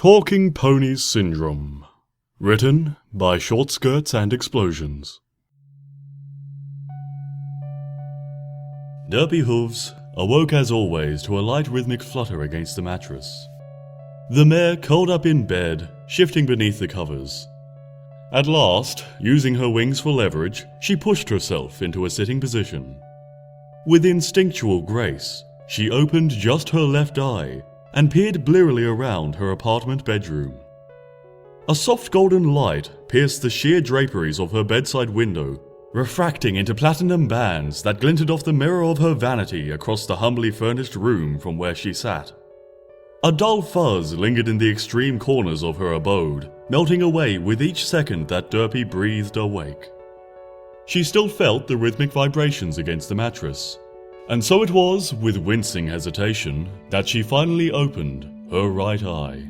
Talking Ponies Syndrome. Written by shortskirtsandexplosions. Derpy Hooves awoke as always to a light rhythmic flutter against the mattress. The mare curled up in bed, shifting beneath the covers. At last, using her wings for leverage, she pushed herself into a sitting position. With instinctual grace, she opened just her left eye and peered blearily around her apartment bedroom. A soft golden light pierced the sheer draperies of her bedside window, refracting into platinum bands that glinted off the mirror of her vanity across the humbly furnished room from where she sat. A dull fuzz lingered in the extreme corners of her abode, melting away with each second that Derpy breathed awake. She still felt the rhythmic vibrations against the mattress, and so it was with wincing hesitation that she finally opened her right eye.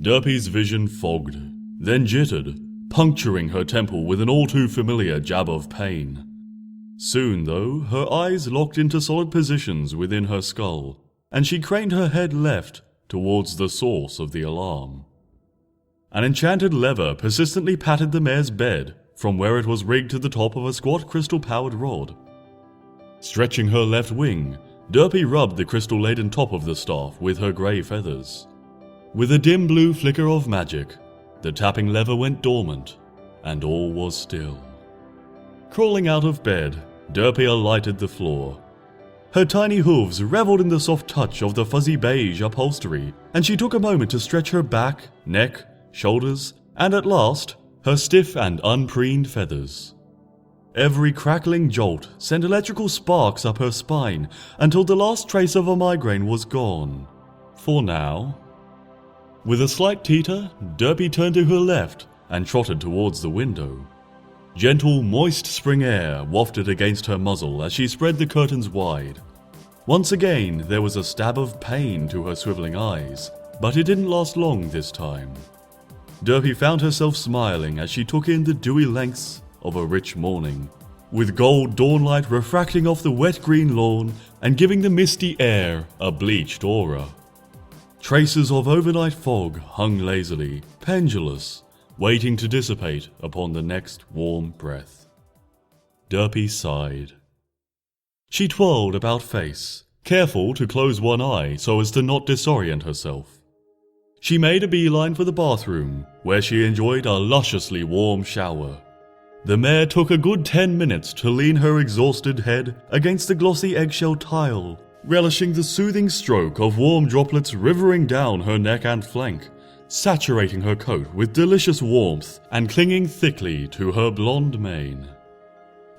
Derpy's vision fogged, then jittered, puncturing her temple with an all-too-familiar jab of pain. Soon, though, her eyes locked into solid positions within her skull, and she craned her head left towards the source of the alarm. An enchanted lever persistently patted the mare's bed from where it was rigged to the top of a squat crystal-powered rod. Stretching her left wing, Derpy rubbed the crystal-laden top of the staff with her grey feathers. With a dim blue flicker of magic, the tapping lever went dormant, and all was still. Crawling out of bed, Derpy alighted the floor. Her tiny hooves revelled in the soft touch of the fuzzy beige upholstery, and she took a moment to stretch her back, neck, shoulders, and at last, her stiff and unpreened feathers. Every crackling jolt sent electrical sparks up her spine until the last trace of a migraine was gone. For now. With a slight teeter, Derpy turned to her left and trotted towards the window. Gentle, moist spring air wafted against her muzzle as she spread the curtains wide. Once again, there was a stab of pain to her swiveling eyes, but it didn't last long this time. Derpy found herself smiling as she took in the dewy lengths of a rich morning, with gold dawnlight refracting off the wet green lawn and giving the misty air a bleached aura. Traces of overnight fog hung lazily, pendulous, waiting to dissipate upon the next warm breath. Derpy sighed. She twirled about face, careful to close one eye so as to not disorient herself. She made a beeline for the bathroom, where she enjoyed a lusciously warm shower. The mare took a good 10 minutes to lean her exhausted head against the glossy eggshell tile, relishing the soothing stroke of warm droplets rivering down her neck and flank, saturating her coat with delicious warmth and clinging thickly to her blonde mane.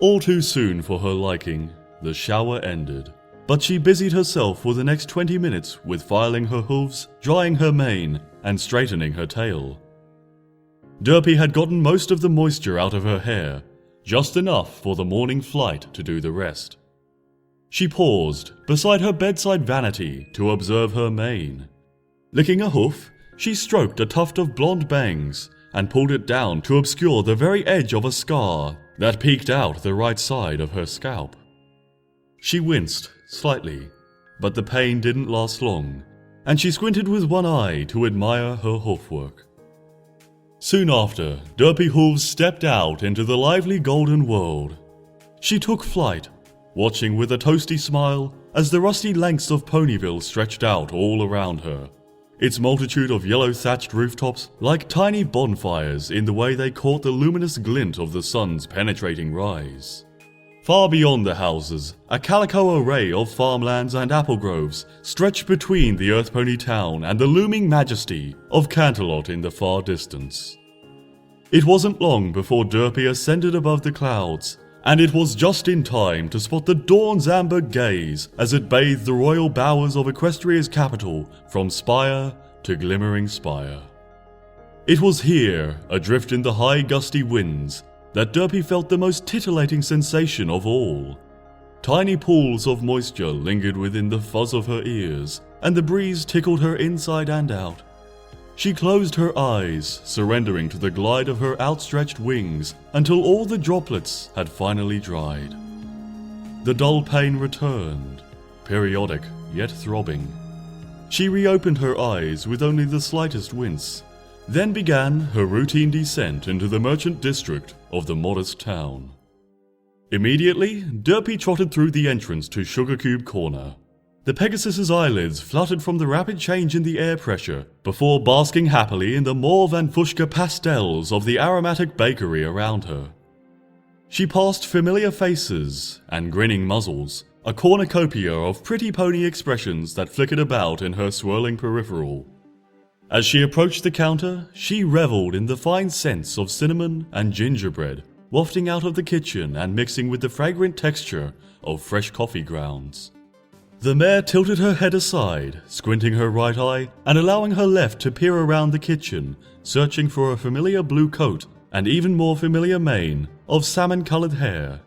All too soon for her liking, the shower ended, but she busied herself for the next 20 minutes with filing her hooves, drying her mane, and straightening her tail. Derpy had gotten most of the moisture out of her hair, just enough for the morning flight to do the rest. She paused beside her bedside vanity to observe her mane. Licking a hoof, she stroked a tuft of blonde bangs and pulled it down to obscure the very edge of a scar that peeked out the right side of her scalp. She winced slightly, but the pain didn't last long, and she squinted with one eye to admire her hoofwork. Soon after, Derpy Hooves stepped out into the lively golden world. She took flight, watching with a toasty smile as the rusty lengths of Ponyville stretched out all around her, its multitude of yellow-thatched rooftops like tiny bonfires in the way they caught the luminous glint of the sun's penetrating rise. Far beyond the houses, a calico array of farmlands and apple groves stretched between the Earth Pony town and the looming majesty of Canterlot in the far distance. It wasn't long before Derpy ascended above the clouds, and it was just in time to spot the dawn's amber gaze as it bathed the royal bowers of Equestria's capital from spire to glimmering spire. It was here, adrift in the high gusty winds, that Derpy felt the most titillating sensation of all. Tiny pools of moisture lingered within the fuzz of her ears, and the breeze tickled her inside and out. She closed her eyes, surrendering to the glide of her outstretched wings until all the droplets had finally dried. The dull pain returned, periodic yet throbbing. She reopened her eyes with only the slightest wince, then began her routine descent into the merchant district of the modest town. Immediately, Derpy trotted through the entrance to Sugar Cube Corner. The Pegasus's eyelids fluttered from the rapid change in the air pressure before basking happily in the mauve and fuchsia pastels of the aromatic bakery around her. She passed familiar faces and grinning muzzles, a cornucopia of pretty pony expressions that flickered about in her swirling peripheral. As she approached the counter, she reveled in the fine scents of cinnamon and gingerbread wafting out of the kitchen and mixing with the fragrant texture of fresh coffee grounds. The mare tilted her head aside, squinting her right eye and allowing her left to peer around the kitchen, searching for a familiar blue coat and even more familiar mane of salmon-colored hair.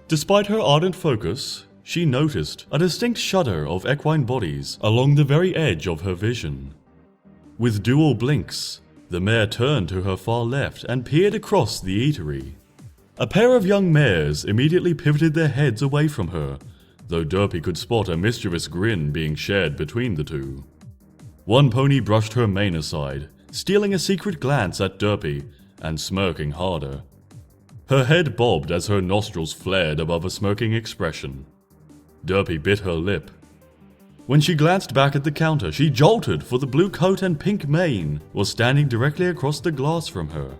Despite her ardent focus, she noticed a distinct shudder of equine bodies along the very edge of her vision. With dual blinks, the mare turned to her far left and peered across the eatery. A pair of young mares immediately pivoted their heads away from her, though Derpy could spot a mischievous grin being shared between the two. One pony brushed her mane aside, stealing a secret glance at Derpy and smirking harder. Her head bobbed as her nostrils flared above a smirking expression. Derpy bit her lip. When she glanced back at the counter, she jolted, for the blue coat and pink mane was standing directly across the glass from her.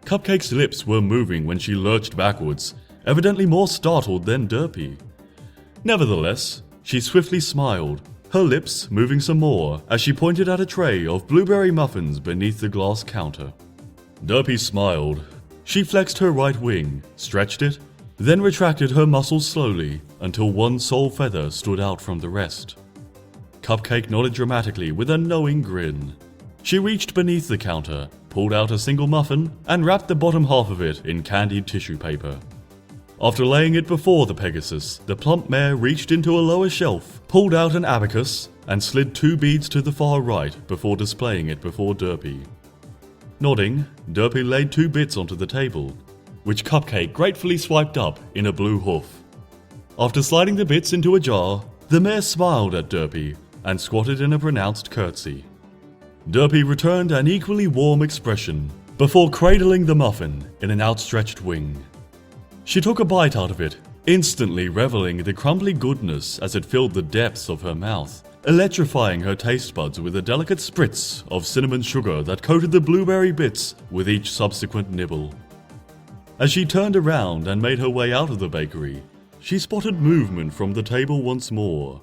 Cupcake's lips were moving when she lurched backwards, evidently more startled than Derpy. Nevertheless, she swiftly smiled, her lips moving some more as she pointed at a tray of blueberry muffins beneath the glass counter. Derpy smiled. She flexed her right wing, stretched it, then retracted her muscles slowly until one sole feather stood out from the rest. Cupcake nodded dramatically with a knowing grin. She reached beneath the counter, pulled out a single muffin, and wrapped the bottom half of it in candied tissue paper. After laying it before the Pegasus, the plump mare reached into a lower shelf, pulled out an abacus, and slid 2 beads to the far right before displaying it before Derpy. Nodding, Derpy laid 2 bits onto the table, which Cupcake gratefully swiped up in a blue hoof. After sliding the bits into a jar, the mare smiled at Derpy and squatted in a pronounced curtsy. Derpy returned an equally warm expression before cradling the muffin in an outstretched wing. She took a bite out of it, instantly reveling in the crumbly goodness as it filled the depths of her mouth, electrifying her taste buds with a delicate spritz of cinnamon sugar that coated the blueberry bits with each subsequent nibble. As she turned around and made her way out of the bakery, she spotted movement from the table once more.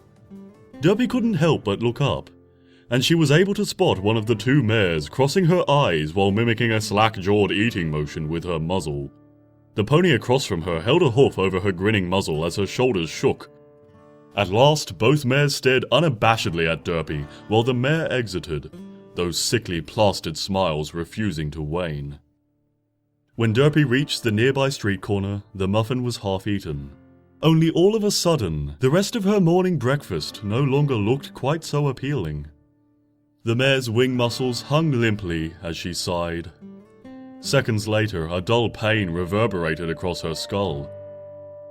Derpy couldn't help but look up, and she was able to spot one of the 2 mares crossing her eyes while mimicking a slack-jawed eating motion with her muzzle. The pony across from her held a hoof over her grinning muzzle as her shoulders shook. At last, both mares stared unabashedly at Derpy while the mare exited, those sickly plastered smiles refusing to wane. When Derpy reached the nearby street corner, the muffin was half eaten. Only all of a sudden, the rest of her morning breakfast no longer looked quite so appealing. The mare's wing muscles hung limply as she sighed. Seconds later, a dull pain reverberated across her skull.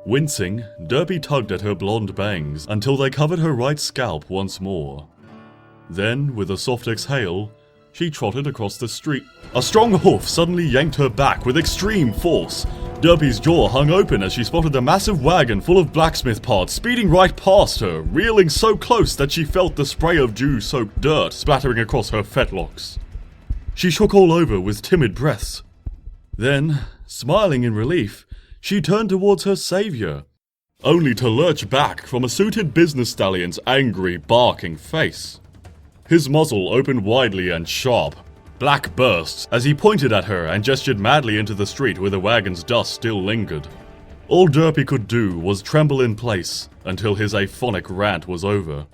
Wincing, Derpy tugged at her blonde bangs until they covered her right scalp once more. Then, with a soft exhale, she trotted across the street. A strong hoof suddenly yanked her back with extreme force. Derpy's jaw hung open as she spotted a massive wagon full of blacksmith parts speeding right past her, reeling so close that she felt the spray of dew-soaked dirt splattering across her fetlocks. She shook all over with timid breaths. Then, smiling in relief, she turned towards her savior, only to lurch back from a suited business stallion's angry, barking face. His muzzle opened widely and sharp. Black bursts as he pointed at her and gestured madly into the street where the wagon's dust still lingered. All Derpy could do was tremble in place until his aphonic rant was over.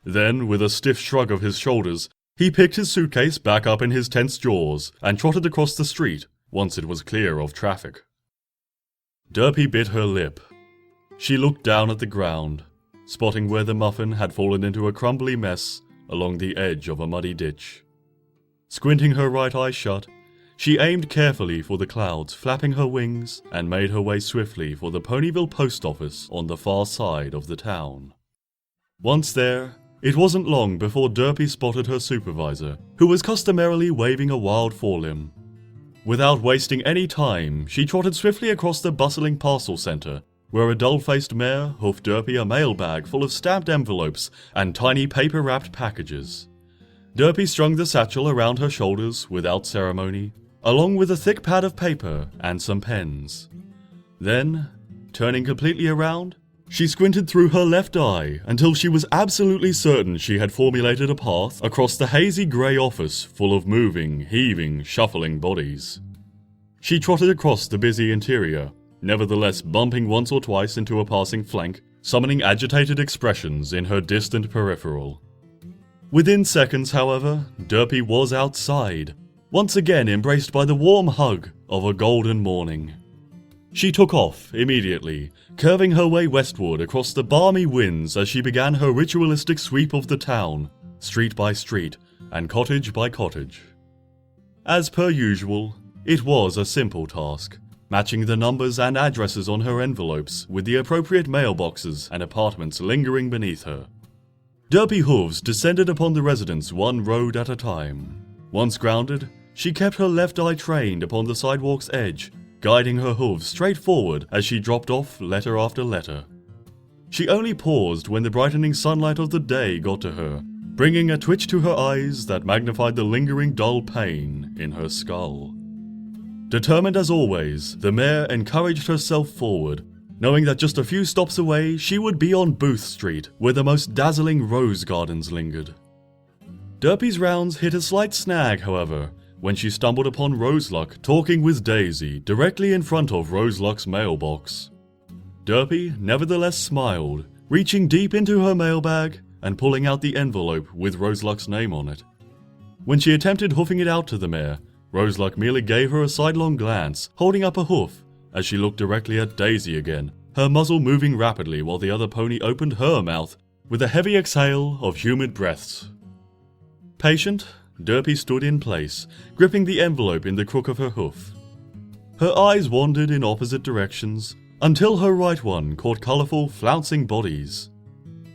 Then, with a stiff shrug of his shoulders, he picked his suitcase back up in his tense jaws and trotted across the street once it was clear of traffic. Derpy bit her lip. She looked down at the ground, spotting where the muffin had fallen into a crumbly mess along the edge of a muddy ditch. Squinting her right eye shut, she aimed carefully for the clouds flapping her wings and made her way swiftly for the Ponyville post office on the far side of the town. Once there, It wasn't long before Derpy spotted her supervisor, who was customarily waving a wild forelimb. Without wasting any time, she trotted swiftly across the bustling parcel center, where a dull-faced mare hoofed Derpy a mailbag full of stamped envelopes and tiny paper-wrapped packages. Derpy strung the satchel around her shoulders without ceremony, along with a thick pad of paper and some pens. Then, turning completely around, she squinted through her left eye until she was absolutely certain she had formulated a path across the hazy grey office full of moving, heaving, shuffling bodies. She trotted across the busy interior, nevertheless bumping once or twice into a passing flank, summoning agitated expressions in her distant peripheral. Within seconds, however, Derpy was outside, once again embraced by the warm hug of a golden morning. She took off immediately, curving her way westward across the balmy winds as she began her ritualistic sweep of the town, street by street, and cottage by cottage. As per usual, it was a simple task, matching the numbers and addresses on her envelopes with the appropriate mailboxes and apartments lingering beneath her. Derpy Hooves descended upon the residence one road at a time. Once grounded, she kept her left eye trained upon the sidewalk's edge, guiding her hooves straight forward as she dropped off letter after letter. She only paused when the brightening sunlight of the day got to her, bringing a twitch to her eyes that magnified the lingering dull pain in her skull. Determined as always, the mare encouraged herself forward, knowing that just a few stops away she would be on Booth Street, where the most dazzling rose gardens lingered. Derpy's rounds hit a slight snag, however, when she stumbled upon Roseluck talking with Daisy directly in front of Roseluck's mailbox. Derpy nevertheless smiled, reaching deep into her mailbag and pulling out the envelope with Roseluck's name on it. When she attempted hoofing it out to the mare, Roseluck merely gave her a sidelong glance, holding up a hoof, as she looked directly at Daisy again, her muzzle moving rapidly while the other pony opened her mouth with a heavy exhale of humid breaths. Patient, Derpy stood in place, gripping the envelope in the crook of her hoof. Her eyes wandered in opposite directions, until her right one caught colourful, flouncing bodies.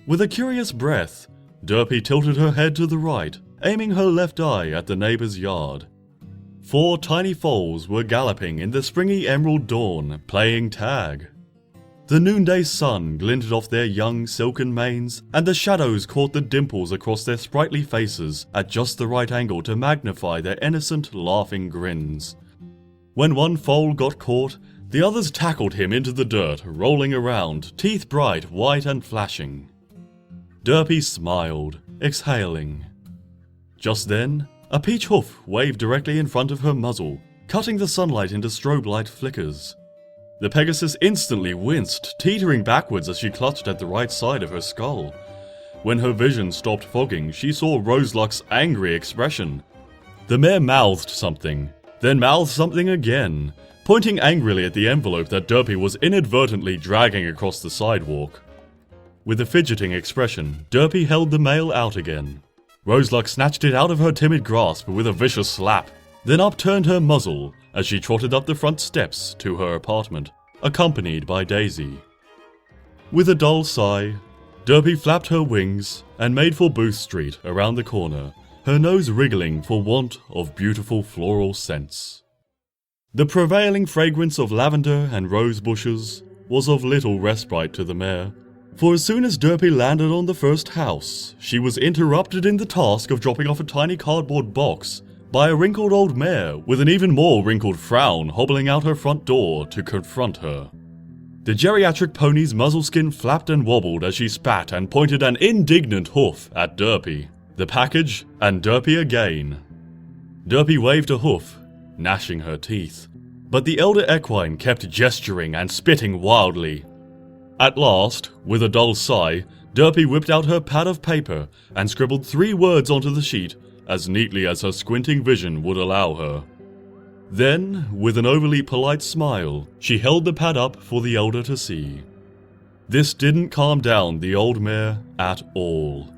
With a curious breath, Derpy tilted her head to the right, aiming her left eye at the neighbour's yard. 4 tiny foals were galloping in the springy emerald dawn, playing tag. The noonday sun glinted off their young silken manes, and the shadows caught the dimples across their sprightly faces at just the right angle to magnify their innocent, laughing grins. When one foal got caught, the others tackled him into the dirt, rolling around, teeth bright, white and flashing. Derpy smiled, exhaling. Just then, a peach hoof waved directly in front of her muzzle, cutting the sunlight into strobe light flickers. The Pegasus instantly winced, teetering backwards as she clutched at the right side of her skull. When her vision stopped fogging, she saw Roseluck's angry expression. The mare mouthed something, then mouthed something again, pointing angrily at the envelope that Derpy was inadvertently dragging across the sidewalk. With a fidgeting expression, Derpy held the mail out again. Roseluck snatched it out of her timid grasp with a vicious slap, then upturned her muzzle as she trotted up the front steps to her apartment, accompanied by Daisy. With a dull sigh, Derpy flapped her wings and made for Booth Street around the corner, her nose wriggling for want of beautiful floral scents. The prevailing fragrance of lavender and rose bushes was of little respite to the mare, for as soon as Derpy landed on the first house, she was interrupted in the task of dropping off a tiny cardboard box by a wrinkled old mare with an even more wrinkled frown hobbling out her front door to confront her. The geriatric pony's muzzle skin flapped and wobbled as she spat and pointed an indignant hoof at Derpy, the package, and Derpy again. Derpy waved a hoof, gnashing her teeth, but the elder equine kept gesturing and spitting wildly. At last, with a dull sigh, Derpy whipped out her pad of paper and scribbled 3 words onto the sheet as neatly as her squinting vision would allow her. Then, with an overly polite smile, she held the pad up for the elder to see. This didn't calm down the old mare at all.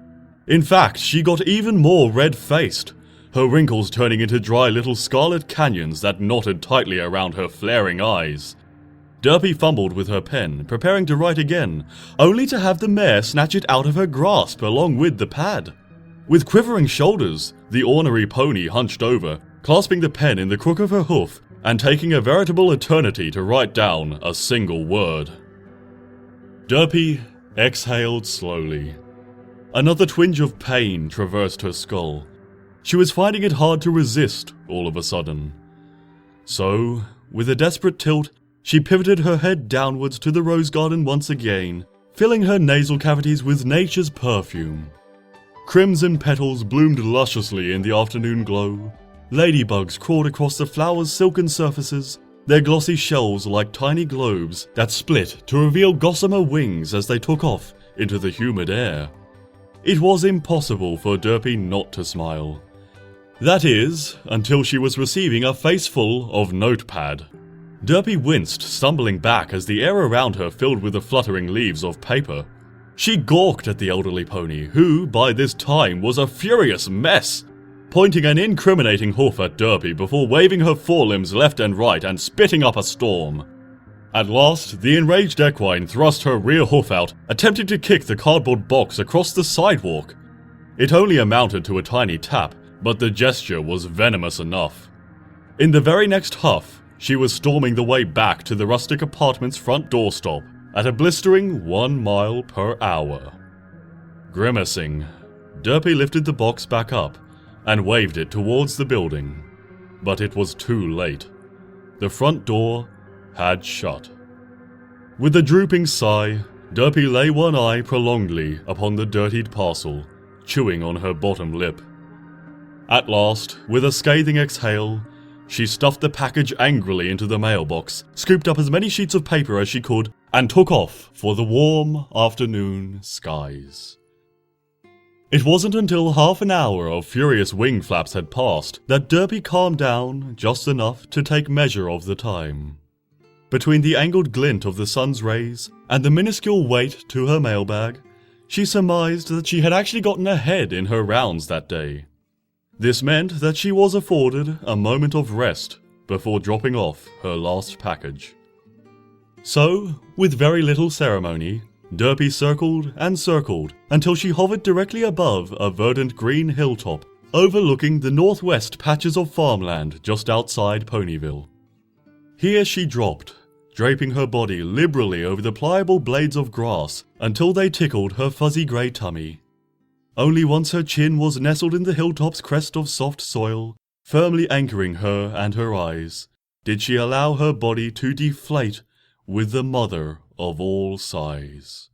In fact, she got even more red-faced, her wrinkles turning into dry little scarlet canyons that knotted tightly around her flaring eyes. Derpy fumbled with her pen, preparing to write again, only to have the mare snatch it out of her grasp along with the pad. With quivering shoulders, the ornery pony hunched over, clasping the pen in the crook of her hoof and taking a veritable eternity to write down a single word. Derpy exhaled slowly. Another twinge of pain traversed her skull. She was finding it hard to resist all of a sudden. So, with a desperate tilt, she pivoted her head downwards to the rose garden once again, filling her nasal cavities with nature's perfume. Crimson petals bloomed lusciously in the afternoon glow. Ladybugs crawled across the flowers' silken surfaces, their glossy shells like tiny globes that split to reveal gossamer wings as they took off into the humid air. It was impossible for Derpy not to smile. That is, until she was receiving a face full of notepad. Derpy winced, stumbling back as the air around her filled with the fluttering leaves of paper. She gawked at the elderly pony, who, by this time, was a furious mess, pointing an incriminating hoof at Derpy before waving her forelimbs left and right and spitting up a storm. At last, the enraged equine thrust her rear hoof out, attempting to kick the cardboard box across the sidewalk. It only amounted to a tiny tap, but the gesture was venomous enough. In the very next huff, she was storming the way back to the rustic apartment's front doorstop at a blistering 1 mile per hour. Grimacing, Derpy lifted the box back up and waved it towards the building, but it was too late. The front door had shut. With a drooping sigh, Derpy lay one eye prolongedly upon the dirtied parcel, chewing on her bottom lip. At last, with a scathing exhale, she stuffed the package angrily into the mailbox, scooped up as many sheets of paper as she could, and took off for the warm afternoon skies. It wasn't until half an hour of furious wing flaps had passed that Derpy calmed down just enough to take measure of the time. Between the angled glint of the sun's rays and the minuscule weight to her mailbag, she surmised that she had actually gotten ahead in her rounds that day. This meant that she was afforded a moment of rest before dropping off her last package. So, with very little ceremony, Derpy circled and circled until she hovered directly above a verdant green hilltop overlooking the northwest patches of farmland just outside Ponyville. Here she dropped, draping her body liberally over the pliable blades of grass until they tickled her fuzzy grey tummy. Only once her chin was nestled in the hilltop's crest of soft soil, firmly anchoring her and her eyes, did she allow her body to deflate with the mother of all sighs.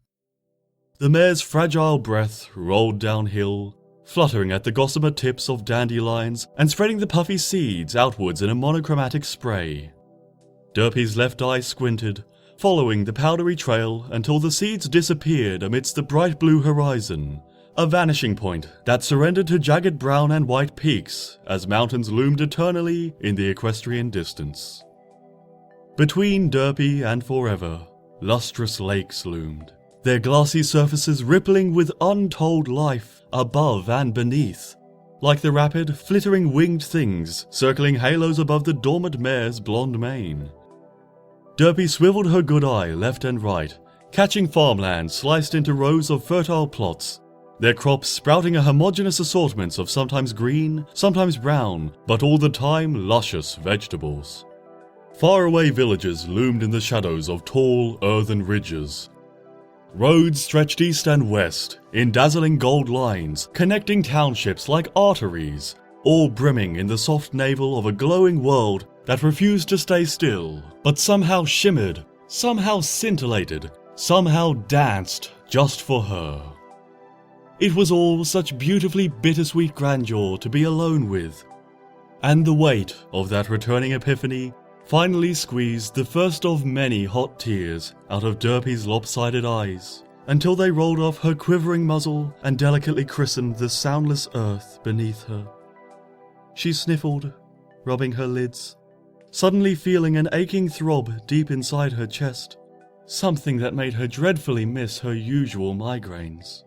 The mare's fragile breath rolled downhill, fluttering at the gossamer tips of dandelions and spreading the puffy seeds outwards in a monochromatic spray. Derpy's left eye squinted, following the powdery trail until the seeds disappeared amidst the bright blue horizon, a vanishing point that surrendered to jagged brown and white peaks as mountains loomed eternally in the equestrian distance. Between Derpy and forever, lustrous lakes loomed, their glassy surfaces rippling with untold life above and beneath, like the rapid, flittering winged things circling halos above the dormant mare's blonde mane. Derpy swiveled her good eye left and right, catching farmland sliced into rows of fertile plots, their crops sprouting a homogeneous assortment of sometimes green, sometimes brown, but all the time luscious vegetables. Faraway villages loomed in the shadows of tall, earthen ridges. Roads stretched east and west, in dazzling gold lines, connecting townships like arteries, all brimming in the soft navel of a glowing world that refused to stay still, but somehow shimmered, somehow scintillated, somehow danced just for her. It was all such beautifully bittersweet grandeur to be alone with, and the weight of that returning epiphany finally squeezed the first of many hot tears out of Derpy's lopsided eyes, until they rolled off her quivering muzzle and delicately christened the soundless earth beneath her. She sniffled, rubbing her lids, suddenly feeling an aching throb deep inside her chest, something that made her dreadfully miss her usual migraines.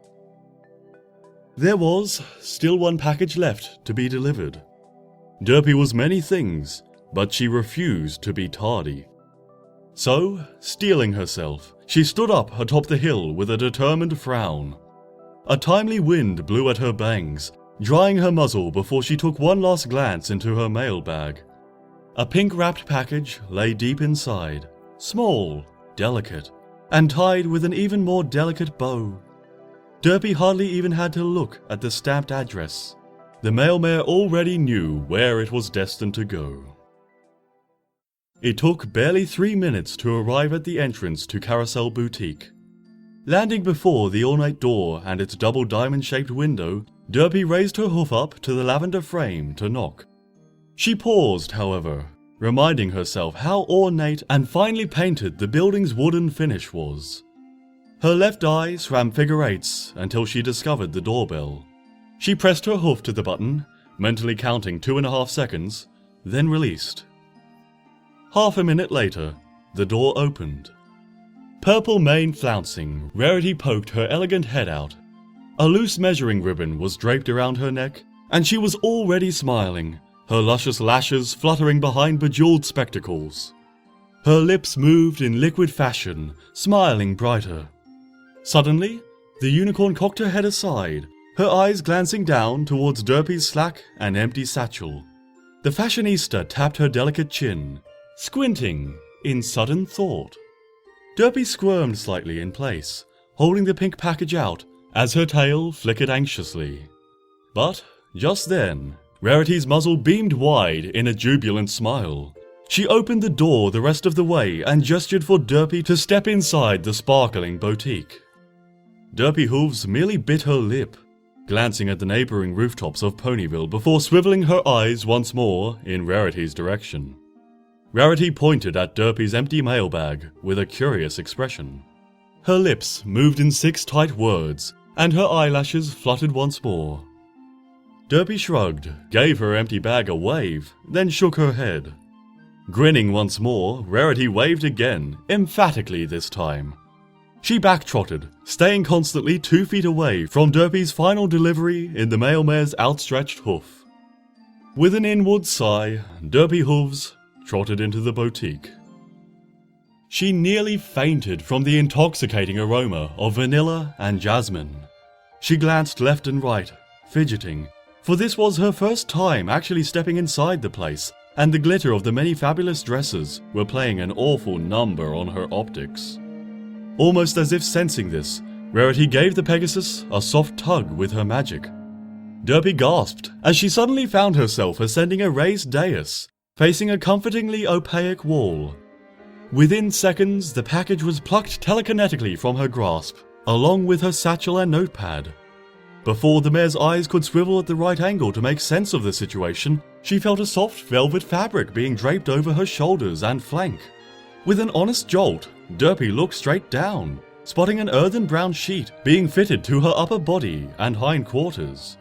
There was still one package left to be delivered. Derpy was many things, but she refused to be tardy. So, steeling herself, she stood up atop the hill with a determined frown. A timely wind blew at her bangs, drying her muzzle before she took one last glance into her mailbag. A pink-wrapped package lay deep inside, small, delicate, and tied with an even more delicate bow. Derpy hardly even had to look at the stamped address. The mailmare already knew where it was destined to go. It took barely 3 minutes to arrive at the entrance to Carousel Boutique. Landing before the ornate door and its double diamond-shaped window, Derpy raised her hoof up to the lavender frame to knock. She paused, however, reminding herself how ornate and finely painted the building's wooden finish was. Her left eye swam figure eights until she discovered the doorbell. She pressed her hoof to the button, mentally counting 2.5 seconds, then released. Half a minute later, the door opened. Purple mane flouncing, Rarity poked her elegant head out. A loose measuring ribbon was draped around her neck, and she was already smiling, her luscious lashes fluttering behind bejeweled spectacles. Her lips moved in liquid fashion, smiling brighter. Suddenly, the unicorn cocked her head aside, her eyes glancing down towards Derpy's slack and empty satchel. The fashionista tapped her delicate chin, squinting in sudden thought. Derpy squirmed slightly in place, holding the pink package out as her tail flickered anxiously. But just then, Rarity's muzzle beamed wide in a jubilant smile. She opened the door the rest of the way and gestured for Derpy to step inside the sparkling boutique. Derpy Hooves merely bit her lip, glancing at the neighbouring rooftops of Ponyville before swivelling her eyes once more in Rarity's direction. Rarity pointed at Derpy's empty mailbag with a curious expression. Her lips moved in 6 tight words, and her eyelashes fluttered once more. Derpy shrugged, gave her empty bag a wave, then shook her head. Grinning once more, Rarity waved again, emphatically this time. She backtrotted, staying constantly 2 feet away from Derpy's final delivery in the mailmare's outstretched hoof. With an inward sigh, Derpy Hooves trotted into the boutique. She nearly fainted from the intoxicating aroma of vanilla and jasmine. She glanced left and right, fidgeting, for this was her first time actually stepping inside the place, and the glitter of the many fabulous dresses were playing an awful number on her optics. Almost as if sensing this, Rarity gave the Pegasus a soft tug with her magic. Derpy gasped as she suddenly found herself ascending a raised dais, facing a comfortingly opaque wall. Within seconds, the package was plucked telekinetically from her grasp, along with her satchel and notepad. Before the mare's eyes could swivel at the right angle to make sense of the situation, she felt a soft velvet fabric being draped over her shoulders and flank. With an honest jolt, Derpy looked straight down, spotting an earthen brown sheet being fitted to her upper body and hind quarters.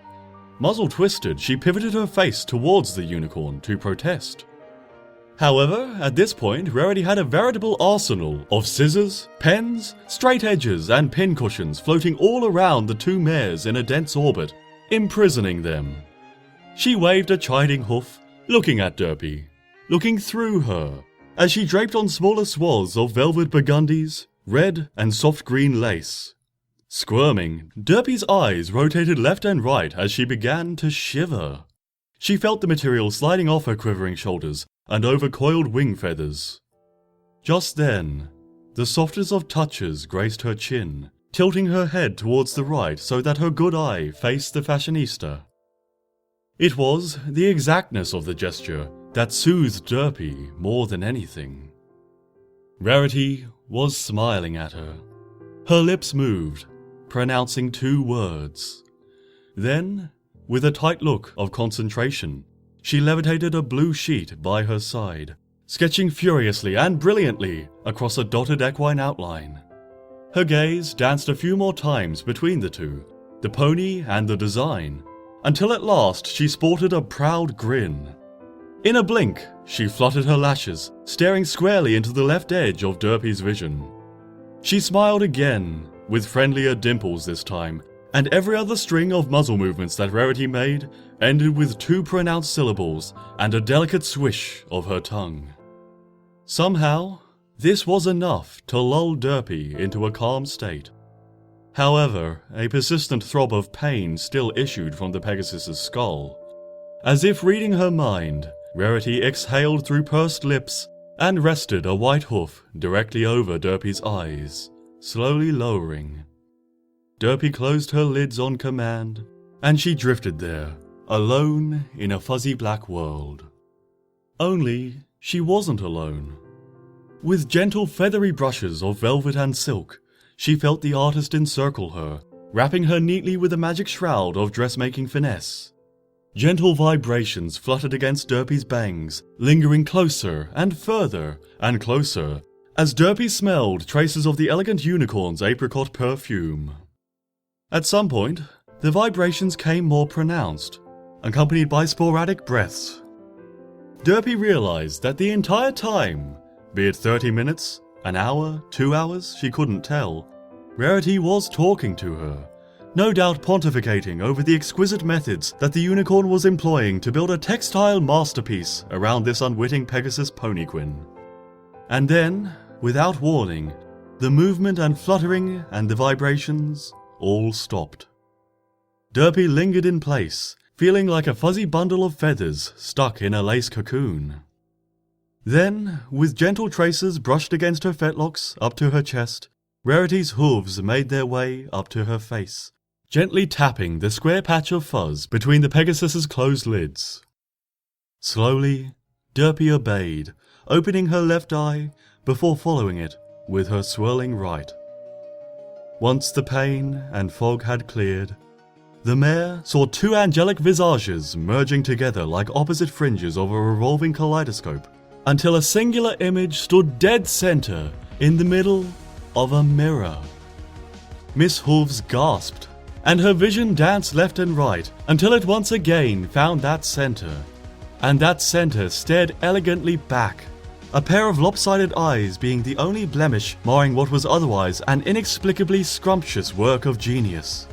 Muzzle twisted, she pivoted her face towards the unicorn to protest. However, at this point, Rarity had a veritable arsenal of scissors, pens, straight edges, and pincushions floating all around the 2 mares in a dense orbit, imprisoning them. She waved a chiding hoof, looking at Derpy, looking through her, as she draped on smaller swaths of velvet burgundies, red and soft green lace. Squirming, Derpy's eyes rotated left and right as she began to shiver. She felt the material sliding off her quivering shoulders and over coiled wing feathers. Just then, the softest of touches graced her chin, tilting her head towards the right so that her good eye faced the fashionista. It was the exactness of the gesture that soothed Derpy more than anything. Rarity was smiling at her. Her lips moved, pronouncing 2 words. Then, with a tight look of concentration, she levitated a blue sheet by her side, sketching furiously and brilliantly across a dotted equine outline. Her gaze danced a few more times between the 2, the pony and the design, until at last she sported a proud grin. In a blink, she fluttered her lashes, staring squarely into the left edge of Derpy's vision. She smiled again, with friendlier dimples this time, and every other string of muzzle movements that Rarity made ended with 2 pronounced syllables and a delicate swish of her tongue. Somehow, This was enough to lull Derpy into a calm state. However, a persistent throb of pain still issued from the Pegasus's skull. As if reading her mind, Rarity exhaled through pursed lips and rested a white hoof directly over Derpy's eyes, slowly lowering. Derpy closed her lids on command, and she drifted there, alone in a fuzzy black world. Only, she wasn't alone. With gentle feathery brushes of velvet and silk, she felt the artist encircle her, wrapping her neatly with a magic shroud of dressmaking finesse. Gentle vibrations fluttered against Derpy's bangs, lingering closer and further and closer, as Derpy smelled traces of the elegant unicorn's apricot perfume. At some point, the vibrations came more pronounced, accompanied by sporadic breaths. Derpy realized that the entire time, be it 30 minutes, an hour, 2 hours, she couldn't tell, Rarity was talking to her, no doubt pontificating over the exquisite methods that the unicorn was employing to build a textile masterpiece around this unwitting Pegasus ponyquin. And then, without warning, the movement and fluttering and the vibrations all stopped. Derpy lingered in place, feeling like a fuzzy bundle of feathers stuck in a lace cocoon. Then, with gentle traces brushed against her fetlocks up to her chest, Rarity's hooves made their way up to her face, gently tapping the square patch of fuzz between the Pegasus's closed lids. Slowly, Derpy obeyed, opening her left eye before following it with her swirling right. Once the pain and fog had cleared, the mare saw two angelic visages merging together like opposite fringes of a revolving kaleidoscope, until a singular image stood dead center in the middle of a mirror. Miss Hooves gasped, and her vision danced left and right until it once again found that center, and that center stared elegantly back, a pair of lopsided eyes being the only blemish marring what was otherwise an inexplicably scrumptious work of genius.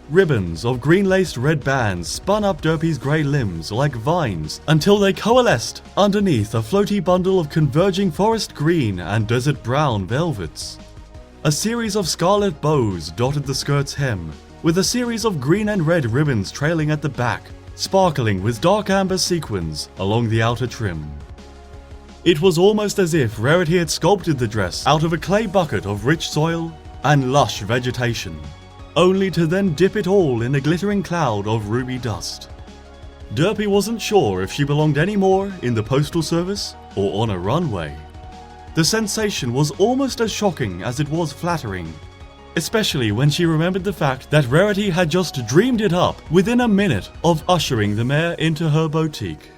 Ribbons of green-laced red bands spun up Derpy's grey limbs like vines until they coalesced underneath a floaty bundle of converging forest green and desert brown velvets. A series of scarlet bows dotted the skirt's hem, with a series of green and red ribbons trailing at the back, sparkling with dark amber sequins along the outer trim. It was almost as if Rarity had sculpted the dress out of a clay bucket of rich soil and lush vegetation, only to then dip it all in a glittering cloud of ruby dust. Derpy wasn't sure if she belonged any more in the postal service or on a runway. The sensation was almost as shocking as it was flattering, especially when she remembered the fact that Rarity had just dreamed it up within a minute of ushering the mare into her boutique.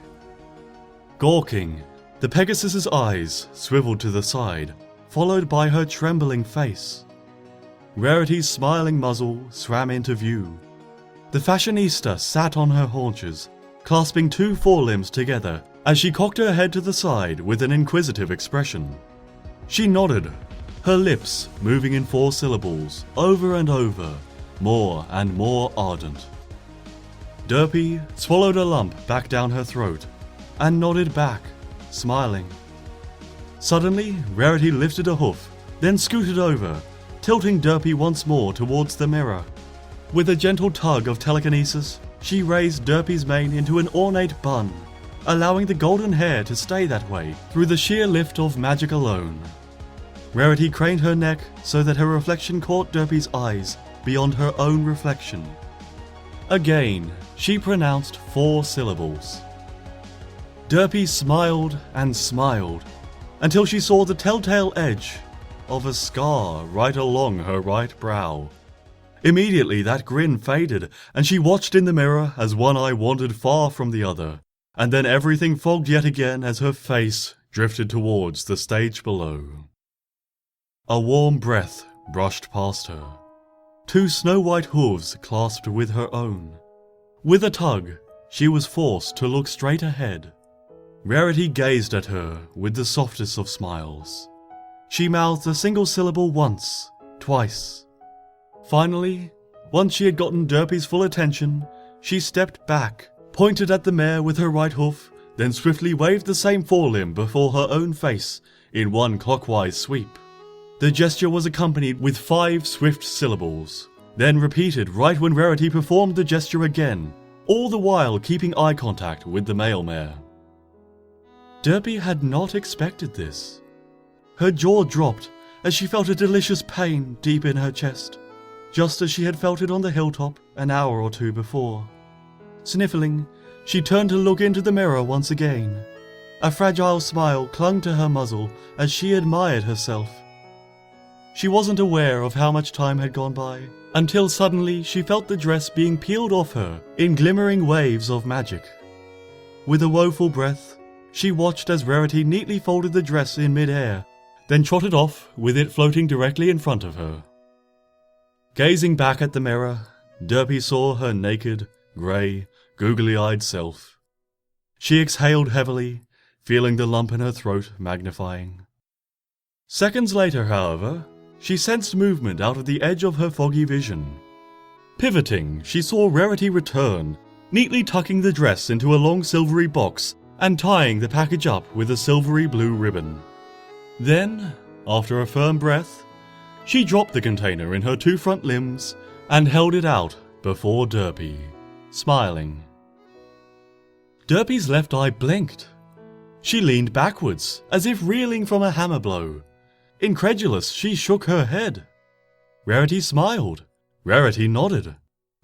Gawking, the Pegasus's eyes swiveled to the side, followed by her trembling face. Rarity's smiling muzzle swam into view. The fashionista sat on her haunches, clasping two forelimbs together as she cocked her head to the side with an inquisitive expression. She nodded, her lips moving in 4 syllables, over and over, more and more ardent. Derpy swallowed a lump back down her throat and nodded back, smiling. Suddenly, Rarity lifted a hoof, then scooted over, tilting Derpy once more towards the mirror. With a gentle tug of telekinesis, she raised Derpy's mane into an ornate bun, allowing the golden hair to stay that way through the sheer lift of magic alone. Rarity craned her neck so that her reflection caught Derpy's eyes beyond her own reflection. Again, she pronounced 4 syllables. Derpy smiled and smiled until she saw the telltale edge of a scar right along her right brow. Immediately that grin faded, and she watched in the mirror as one eye wandered far from the other, and then everything fogged yet again as her face drifted towards the stage below. A warm breath brushed past her. 2 snow-white hooves clasped with her own. With a tug, she was forced to look straight ahead. Rarity gazed at her with the softest of smiles. She mouthed a single syllable once, twice. Finally, once she had gotten Derpy's full attention, she stepped back, pointed at the mare with her right hoof, then swiftly waved the same forelimb before her own face in one clockwise sweep. The gesture was accompanied with 5 swift syllables, then repeated right when Rarity performed the gesture again, all the while keeping eye contact with the male mare. Derpy had not expected this. Her jaw dropped as she felt a delicious pain deep in her chest, just as she had felt it on the hilltop an hour or two before. Sniffling, she turned to look into the mirror once again. A fragile smile clung to her muzzle as she admired herself. She wasn't aware of how much time had gone by, until suddenly she felt the dress being peeled off her in glimmering waves of magic. With a woeful breath, she watched as Rarity neatly folded the dress in mid-air, then trotted off with it floating directly in front of her. Gazing back at the mirror, Derpy saw her naked, grey, googly-eyed self. She exhaled heavily, feeling the lump in her throat magnifying. Seconds later, however, she sensed movement out of the edge of her foggy vision. Pivoting, she saw Rarity return, neatly tucking the dress into a long silvery box and tying the package up with a silvery blue ribbon. Then, after a firm breath, she dropped the container in her 2 front limbs and held it out before Derpy, smiling. Derpy's left eye blinked. She leaned backwards, as if reeling from a hammer blow. Incredulous, she shook her head. Rarity smiled. Rarity nodded.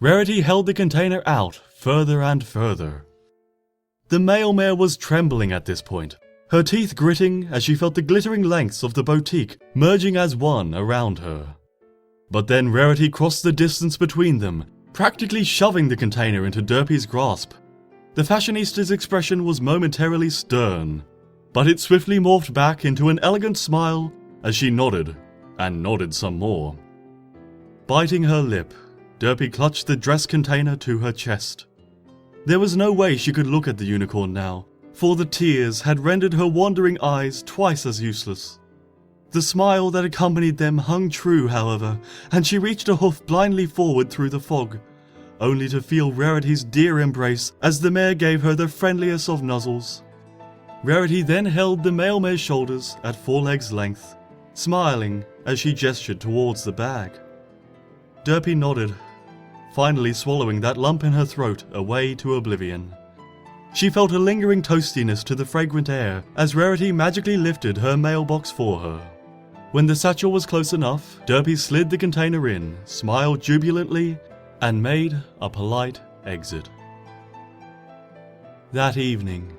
Rarity held the container out further and further. The male mare was trembling at this point, her teeth gritting as she felt the glittering lengths of the boutique merging as one around her. But then Rarity crossed the distance between them, practically shoving the container into Derpy's grasp. The fashionista's expression was momentarily stern, but it swiftly morphed back into an elegant smile as she nodded, and nodded some more. Biting her lip, Derpy clutched the dress container to her chest. There was no way she could look at the unicorn now, for the tears had rendered her wandering eyes twice as useless. The smile that accompanied them hung true, however, and she reached a hoof blindly forward through the fog, only to feel Rarity's dear embrace as the mare gave her the friendliest of nuzzles. Rarity then held the male mare's shoulders at 4 legs' length, smiling as she gestured towards the bag. Derpy nodded, finally swallowing that lump in her throat away to oblivion. She felt a lingering toastiness to the fragrant air as Rarity magically lifted her mailbox for her. When the satchel was close enough, Derpy slid the container in, smiled jubilantly, and made a polite exit. That evening,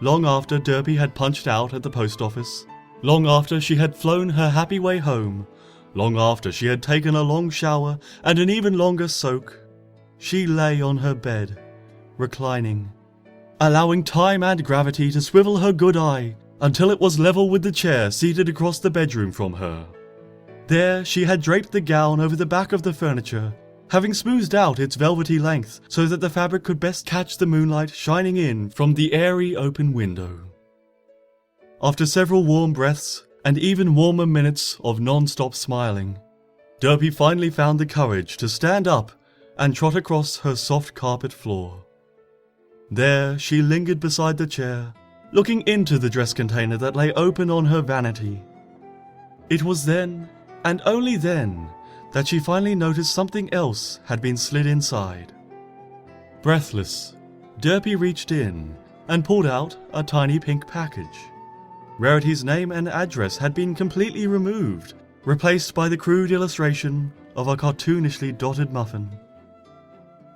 long after Derpy had punched out at the post office, long after she had flown her happy way home, long after she had taken a long shower and an even longer soak, she lay on her bed, reclining, allowing time and gravity to swivel her good eye until it was level with the chair seated across the bedroom from her. There she had draped the gown over the back of the furniture, having smoothed out its velvety length so that the fabric could best catch the moonlight shining in from the airy open window. After several warm breaths and even warmer minutes of non-stop smiling, Derpy finally found the courage to stand up and trot across her soft carpet floor. There she lingered beside the chair, looking into the dress container that lay open on her vanity. It was then, and only then, that she finally noticed something else had been slid inside. Breathless, Derpy reached in and pulled out a tiny pink package. Rarity's name and address had been completely removed, replaced by the crude illustration of a cartoonishly dotted muffin.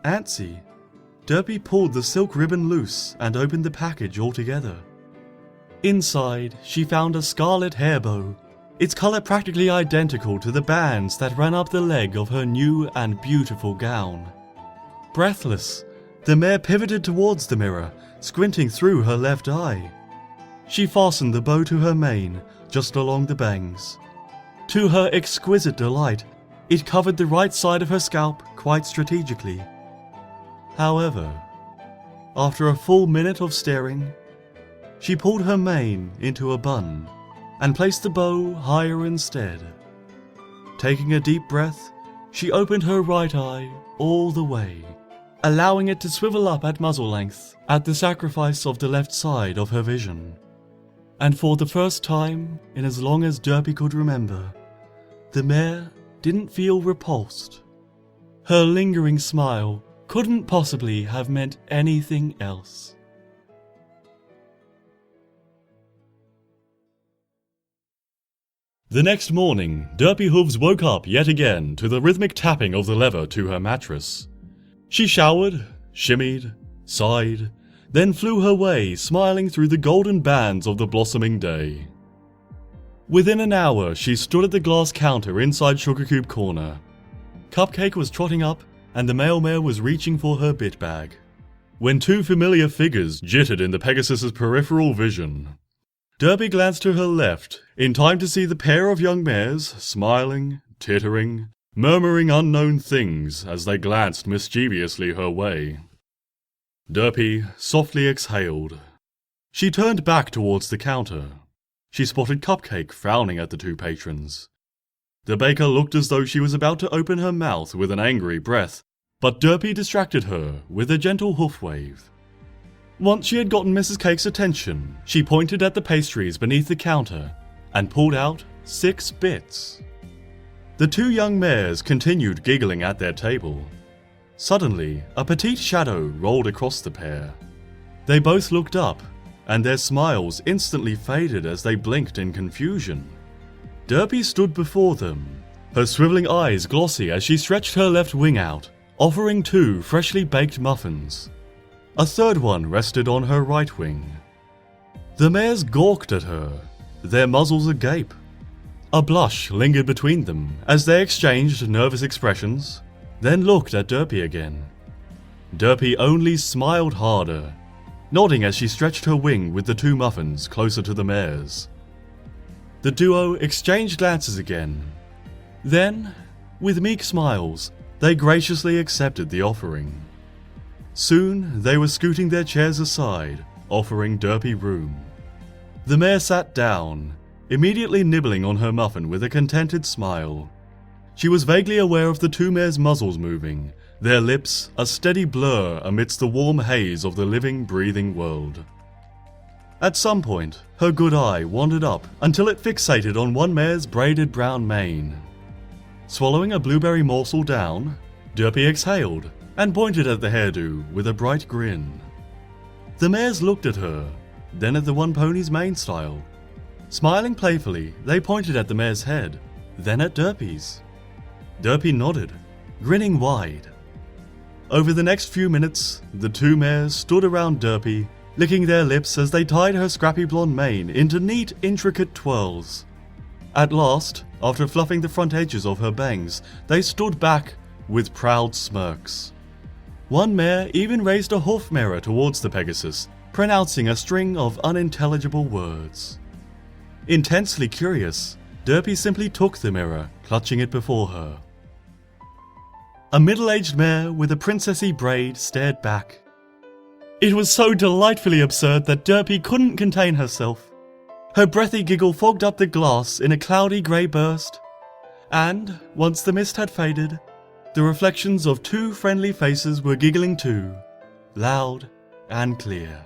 Antsy, Derpy pulled the silk ribbon loose and opened the package altogether. Inside, she found a scarlet hair bow, its colour practically identical to the bands that ran up the leg of her new and beautiful gown. Breathless, the mare pivoted towards the mirror, squinting through her left eye. She fastened the bow to her mane, just along the bangs. To her exquisite delight, it covered the right side of her scalp quite strategically. However, after a full minute of staring, she pulled her mane into a bun and placed the bow higher instead. Taking a deep breath, she opened her right eye all the way, allowing it to swivel up at muzzle length at the sacrifice of the left side of her vision. And for the first time in as long as Derpy could remember, the mare didn't feel repulsed. Her lingering smile couldn't possibly have meant anything else. The next morning, Derpy Hooves woke up yet again to the rhythmic tapping of the lever to her mattress. She showered, shimmied, sighed, then flew her way, smiling through the golden bands of the blossoming day. Within an hour, she stood at the glass counter inside Sugarcube Corner. Cupcake was trotting up, and the male mare was reaching for her bit bag, when two familiar figures jittered in the Pegasus's peripheral vision. Derpy glanced to her left, in time to see the pair of young mares, smiling, tittering, murmuring unknown things as they glanced mischievously her way. Derpy softly exhaled. She turned back towards the counter. She spotted Cupcake frowning at the two patrons. The baker looked as though she was about to open her mouth with an angry breath, but Derpy distracted her with a gentle hoof wave. Once she had gotten Mrs. Cake's attention, she pointed at the pastries beneath the counter and pulled out 6 bits. The two young mares continued giggling at their table. Suddenly, a petite shadow rolled across the pair. They both looked up, and their smiles instantly faded as they blinked in confusion. Derpy stood before them, her swiveling eyes glossy as she stretched her left wing out, offering 2 freshly baked muffins. A third one rested on her right wing. The mares gawked at her, their muzzles agape. A blush lingered between them as they exchanged nervous expressions, then looked at Derpy again. Derpy only smiled harder, nodding as she stretched her wing with the 2 muffins closer to the mares. The duo exchanged glances again. Then, with meek smiles, they graciously accepted the offering. Soon, they were scooting their chairs aside, offering Derpy room. The mare sat down, immediately nibbling on her muffin with a contented smile. She was vaguely aware of the 2 mares' muzzles moving, their lips a steady blur amidst the warm haze of the living, breathing world. At some point, her good eye wandered up until it fixated on one mare's braided brown mane. Swallowing a blueberry morsel down, Derpy exhaled and pointed at the hairdo with a bright grin. The mares looked at her, then at the one pony's mane style. Smiling playfully, they pointed at the mare's head, then at Derpy's. Derpy nodded, grinning wide. Over the next few minutes, the 2 mares stood around Derpy, licking their lips as they tied her scrappy blonde mane into neat, intricate twirls. At last, after fluffing the front edges of her bangs, they stood back with proud smirks. One mare even raised a hoof mirror towards the Pegasus, pronouncing a string of unintelligible words. Intensely curious, Derpy simply took the mirror, clutching it before her. A middle-aged mare with a princessy braid stared back. It was so delightfully absurd that Derpy couldn't contain herself. Her breathy giggle fogged up the glass in a cloudy grey burst, and, once the mist had faded, the reflections of 2 friendly faces were giggling too, loud and clear.